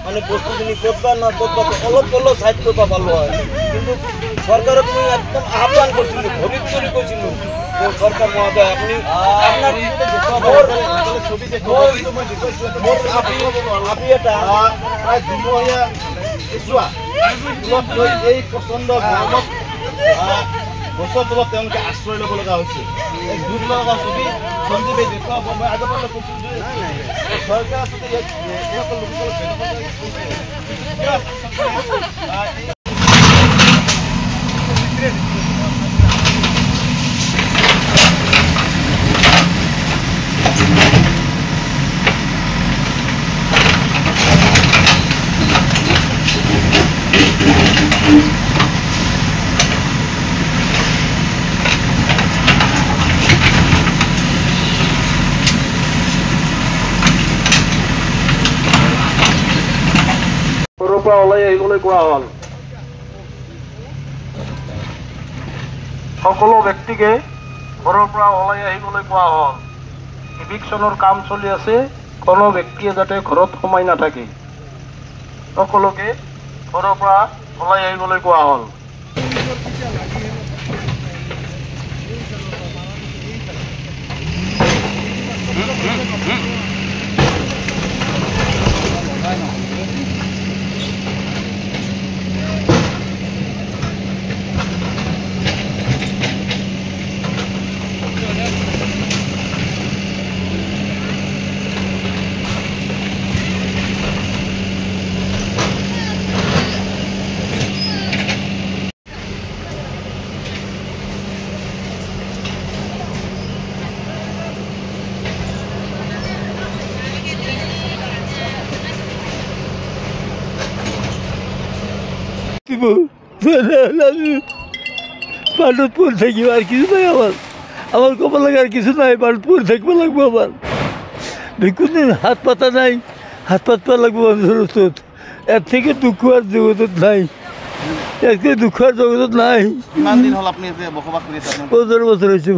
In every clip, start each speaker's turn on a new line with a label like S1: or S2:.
S1: মানে বস্তুখিনি করবা না করবা অলপ অলপ সাইড করবা ভালো হয় কিন্তু সরকারও তুমি একদম আহ্বান করছিল ভবিক করে করছিল সরকার মহোদয় আপনি আপনার ছবি দেখো আপনি এটা প্রায় দুমহীয়া কেঁচুৱা এই প্ৰচণ্ড গৰমত গছৰ তলত তেওঁলোকে আশ্ৰয় ল'ব লগা হৈছে এই দুখ লগা ছবি সঞ্জীৱে দেখুৱাব মই আগৰ পৰা কৈছোঁ যে চৰকাৰ আচলতে এইসকল লোকসকলক ওলাই আহিবলৈ কোৱা হ'ল সকলো ব্যক্তিকে ঘৰৰ পৰা ওলাই আহিবলৈ কোৱা হ'ল ইভিকশ্যনৰ কাম চলি আছে কোনো ব্যক্তিয়ে যাতে ঘৰত সোমাই নাথাকে সকলোকে ঘৰৰ পৰা ওলাই আহিবলৈ কোৱা হ'ল পাণ্ডুপুর থাকি আর কিছু নাই আমার কপাল লাগে আর কিছু নাই পাণ্ডুপুর থাকবো লাগবো আমার কোনদিন হাত পাতা নাই হাত পাতবা লাগবো মানুষের ওষুধ এর থেকে দুঃখ আর জগতত নাই এর থেকে দুঃখ আর জগতত নাই 15 বছর হয়েছে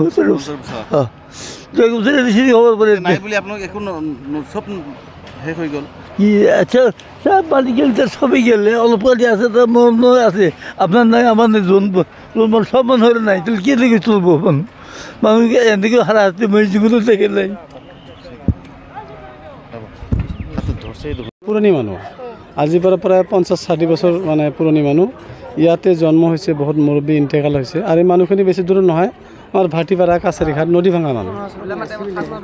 S1: খবর পড়ে কি আচ্ছা সব বাড়ি গেলে তো সবই গেলে অল্প কাটি আছে তার মন আছে আপনার নাই আমার নাই সব মন হলে নাই তাহলে কে থেকে চলবো মানুষকে এদিকে হারা হাতে মরিচিগুলো থেকে নাই
S2: পুৰণি মানুহ আজিৰ পৰা প্ৰায় 50-60 বছৰ মানে পুৰণি মানুহ ইয়াতে জন্ম হৈছে বহুত মুৰব্বী ইন্তেকাল হৈছে আৰু এই মানুহখিনি বেছি দূৰ নহয় আমাৰ ভাটিপাৰা কাছাৰীঘাট নদী ভাঙা মানুহ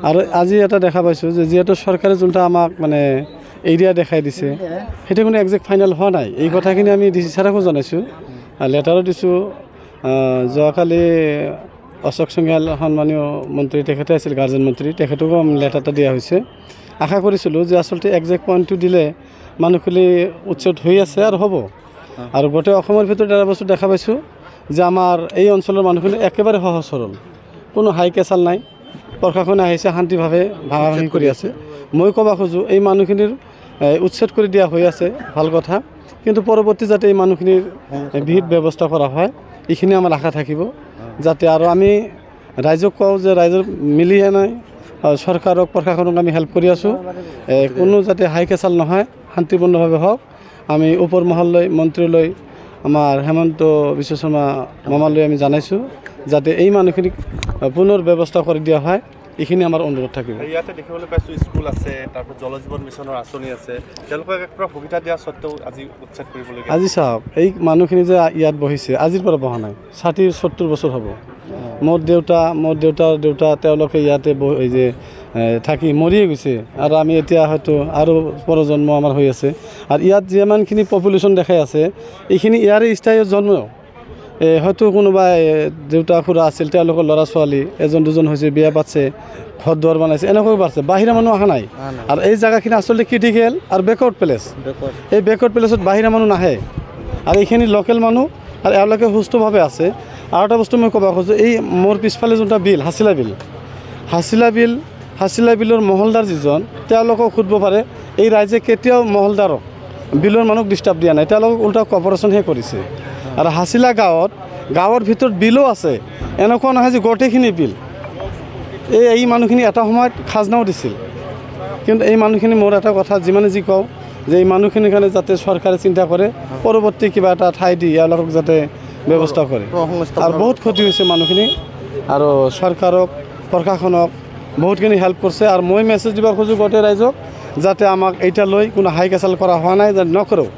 S2: আৰু আজি এটা দেখা পাইছোঁ যে যিহেতু চৰকাৰে যোনটা আমাক মানে এৰিয়া দেখাই দিছে সেইটো কোনো একজেক্ট ফাইনেল হোৱা নাই এই কথাখিনি আমি ডিচি ছাৰকো জনাইছোঁ লেটাৰো দিছোঁ যোৱাকালি অশোক চংগাল সন্মানীয় মন্ত্ৰী তেখেতে আছিল গাৰ্জেন মন্ত্ৰী তেখেতকো লেটাৰ এটা দিয়া হৈছে আশা কৰিছিলোঁ যে আচলতে একজেক্ট পইণ্টটো দিলে মানুহখিনি উচ্চত হৈ আছে আৰু হ'ব আৰু গোটেই অসমৰ ভিতৰত এটা বস্তু দেখা পাইছোঁ যে আমাৰ এই অঞ্চলৰ মানুহখিনি একেবাৰে সহজ সৰল কোনো হাই কেচাল নাই প্ৰশাসনে আহিছে শান্তিভাৱে ভাঙি কৰি আছে মই ক'ব খোজোঁ এই মানুহখিনিৰ উচ্ছেদ কৰি দিয়া হৈ আছে ভাল কথা কিন্তু পৰৱৰ্তী যাতে এই মানুহখিনিৰ বিহিত ব্যৱস্থা কৰা হয় এইখিনি আমাৰ আশা থাকিব যাতে আৰু আমি ৰাইজক কওঁ যে ৰাইজৰ মিলিহে নাই চৰকাৰক প্ৰশাসনক আমি হেল্প কৰি আছোঁ কোনো যাতে হাই কেচাল নহয় শান্তিপূৰ্ণভাৱে হওক আমি ওপৰ মহললৈ মন্ত্ৰীলৈ আমাৰ হেমন্ত বিশ্ব শৰ্মা মামালৈ আমি জানাইছোঁ যাতে এই মানুহখিনিক পুনৰ ব্যৱস্থা কৰি দিয়া হয় এইখিনি আমাৰ অনুৰোধ থাকিব
S3: ইয়াতে দেখিবলৈ পাইছোঁ স্কুল আছে তাৰপৰা জল জীৱন মিছনৰ আঁচনি আছে তেওঁলোকক একটা সুবিধা দিয়া সত্ত্বেও আজি উচ্ছেদ কৰিবলগীয়া
S2: আজি চাওক এই মানুহখিনি যে ইয়াত বহিছে আজিৰ পৰা বহা নাই 60-70 বছৰ হ'ব মোৰ দেউতা তেওঁলোকে ইয়াতে এই যে থাকি মৰিয়ে গৈছে আৰু আমি এতিয়া হয়তো আৰু প্ৰজন্ম আমাৰ হৈ আছে আৰু ইয়াত যিমানখিনি পপুলেশ্যন দেখাই আছে এইখিনি ইয়াৰে স্থায়ী জন্ম হয়তো কোনোবা দেউতা খুৰা আছিল তেওঁলোকৰ ল'ৰা ছোৱালী এজন দুজন হৈছে বিয়া পাতিছে ঘৰ দুৱাৰ বনাইছে এনেকৈ পাৰছে বাহিৰা মানুহ অহা নাই আৰু এই জেগাখিনি আচলতে ক্ৰিটিকেল আৰু বেকৱাৰ্ড প্লেচ এই বেকৱাৰ্ড প্লেচত বাহিৰা মানুহ নাহে আৰু এইখিনি লোকেল মানুহ আৰু এওঁলোকে সুস্থভাৱে আছে আৰু এটা বস্তু মই ক'ব খোজোঁ এই মোৰ পিছফালে যোনটা বিল হাছিলা বিলৰ মহলদাৰ যিজন তেওঁলোকক সুধিব পাৰে এই ৰাইজে কেতিয়াও মহলদাৰক বিলৰ মানুহক ডিষ্টাৰ্ব দিয়া নাই তেওঁলোকক উল্টা কৰ্পৰেশ্যনহে কৰিছে আৰু হাছিলা গাঁৱৰ ভিতৰত বিলো আছে এনেকুৱা নহয় যে গোটেইখিনি বিল এই মানুহখিনি এটা সময়ত খাজনাও দিছিল কিন্তু এই মানুহখিনি মোৰ এটা কথা যিমানে যি কওঁ যে এই মানুহখিনিৰ কাৰণে যাতে চৰকাৰে চিন্তা কৰে পৰৱৰ্তী কিবা এটা ঠাই দি এওঁলোকক যাতে ব্যৱস্থা কৰে আৰু বহুত ক্ষতি হৈছে মানুহখিনি আৰু চৰকাৰক প্ৰশাসনক বহুতখিনি হেল্প কৰিছে আৰু মই মেছেজ দিব খোজোঁ গোটেই ৰাইজক যাতে আমাক এতিয়া লৈ কোনো হাই কাচাল কৰা হোৱা নাই যাতে নকৰোঁ